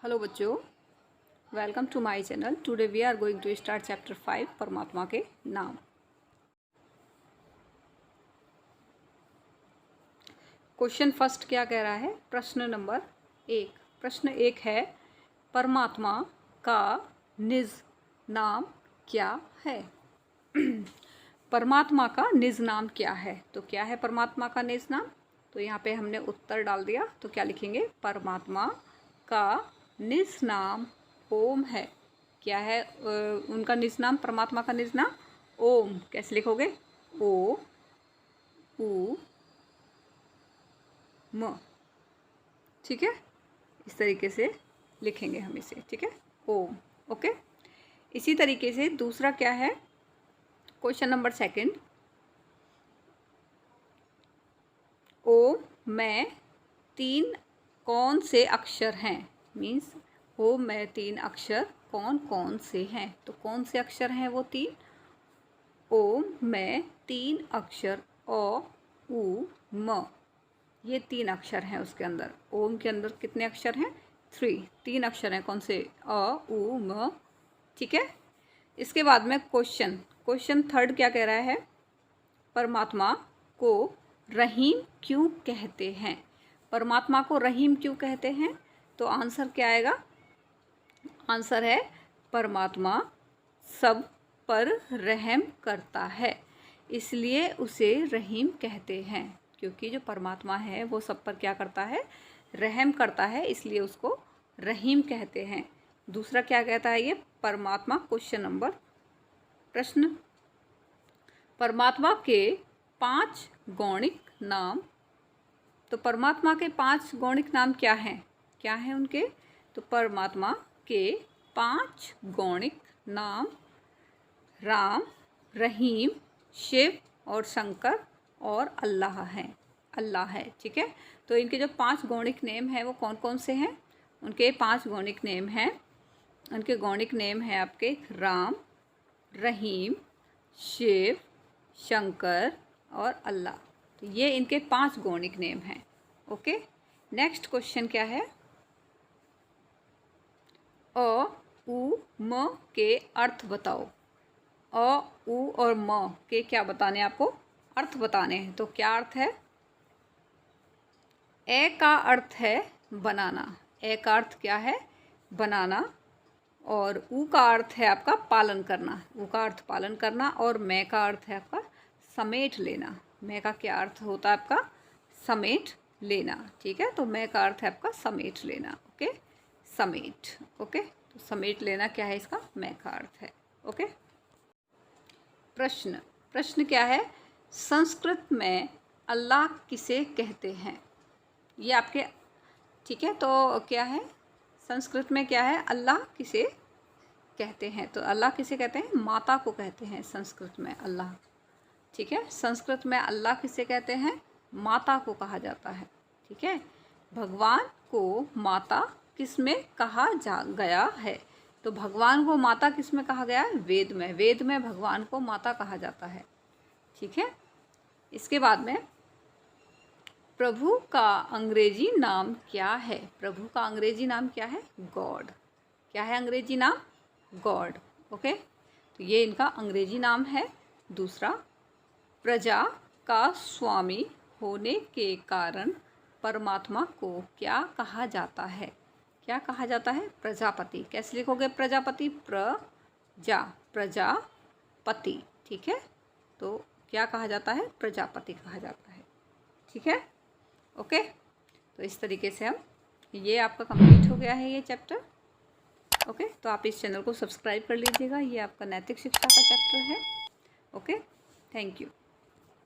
Hello बच्चों, welcome to my channel. Today we are going to start chapter 5 परमात्मा के नाम। क्वेश्चन फर्स्ट क्या कह रहा है? प्रश्न नंबर 1। प्रश्न 1 है, परमात्मा का निज नाम क्या है? परमात्मा का निज नाम क्या है? तो क्या है परमात्मा का निज नाम? तो यहाँ पे हमने उत्तर डाल दिया, तो क्या लिखेंगे? परमात्मा का निज नाम ओम है। क्या है उनका निज नाम? परमात्मा का निज नाम ओम। कैसे लिखोगे? ओ उ म। ठीक है, इस तरीके से लिखेंगे हम इसे। ठीक है, ओम। ओके, इसी तरीके से दूसरा क्या है? Question number 2। ओम में 3 कौन से अक्षर हैं? मीन्स ओम में 3 अक्षर कौन कौन से हैं? तो कौन से अक्षर हैं वो 3? ओम में 3 अक्षर अ उ म, ये 3 अक्षर हैं उसके अंदर। ओम के अंदर कितने अक्षर हैं? 3 अक्षर हैं। कौन से? अ उ म। ठीक है, इसके बाद में क्वेश्चन थर्ड क्या कह रहा है? परमात्मा को रहीम क्यों कहते हैं? परमात्मा को रहीम क्यों कहते हैं? तो आंसर क्या आएगा? आंसर है परमात्मा सब पर रहम करता है, इसलिए उसे रहीम कहते हैं। क्योंकि जो परमात्मा है वो सब पर क्या करता है? रहम करता है, इसलिए उसको रहीम कहते हैं। दूसरा क्या कहता है ये? परमात्मा प्रश्न, परमात्मा के 5 गौणिक नाम। तो परमात्मा के 5 गौणिक नाम क्या हैं? क्या हैं उनके? तो परमात्मा के 5 गौणिक नाम राम, रहीम, शिव और शंकर और अल्लाह हैं। अल्लाह है। ठीक है, तो इनके जो 5 गौणिक नेम हैं वो कौन कौन से हैं? उनके 5 गौणिक नेम हैं। उनके गौणिक नेम हैं आपके राम, रहीम, शिव, शंकर और अल्लाह। तो ये इनके 5 गौणिक नेम हैं। ओके, नेक्स्ट क्वेश्चन क्या है? अ उ म के अर्थ बताओ। अ उ और म के क्या बताने? आपको अर्थ बताने हैं। तो क्या अर्थ है? ए का अर्थ है बनाना। ए का अर्थ क्या है? बनाना। और ऊ का अर्थ है आपका पालन करना। ऊ का अर्थ पालन करना। और मैं का अर्थ है आपका समेट लेना। मैं का क्या अर्थ होता है आपका? समेट लेना। ठीक है, तो मैं का अर्थ है आपका समेट लेना। ओके, समेट। ओके, तो समेट लेना क्या है इसका? मैं का अर्थ है। ओके, प्रश्न क्या है? संस्कृत में अल्लाह किसे कहते हैं? ये आपके, ठीक है, तो क्या है संस्कृत में? क्या है? अल्लाह किसे कहते हैं? तो अल्लाह किसे कहते हैं? माता को कहते हैं संस्कृत में अल्लाह। ठीक है, संस्कृत में अल्लाह किसे कहते हैं? माता को कहा जाता है। ठीक है, भगवान को माता किस में कहा गया है? तो भगवान को माता किस में कहा गया है? वेद में। वेद में भगवान को माता कहा जाता है। ठीक है, इसके बाद में प्रभु का अंग्रेजी नाम क्या है? प्रभु का अंग्रेजी नाम क्या है? गॉड। क्या है अंग्रेजी नाम? गॉड। ओके, तो ये इनका अंग्रेजी नाम है। दूसरा, प्रजा का स्वामी होने के कारण परमात्मा को क्या कहा जाता है? क्या कहा जाता है? प्रजापति। कैसे लिखोगे प्रजापति? प्रजापति। ठीक है, तो क्या कहा जाता है? प्रजापति कहा जाता है। ठीक है, ओके, तो इस तरीके से हम, ये आपका कंप्लीट हो गया है ये चैप्टर। ओके, तो आप इस चैनल को सब्सक्राइब कर लीजिएगा। ये आपका नैतिक शिक्षा का चैप्टर है। Okay, thank you.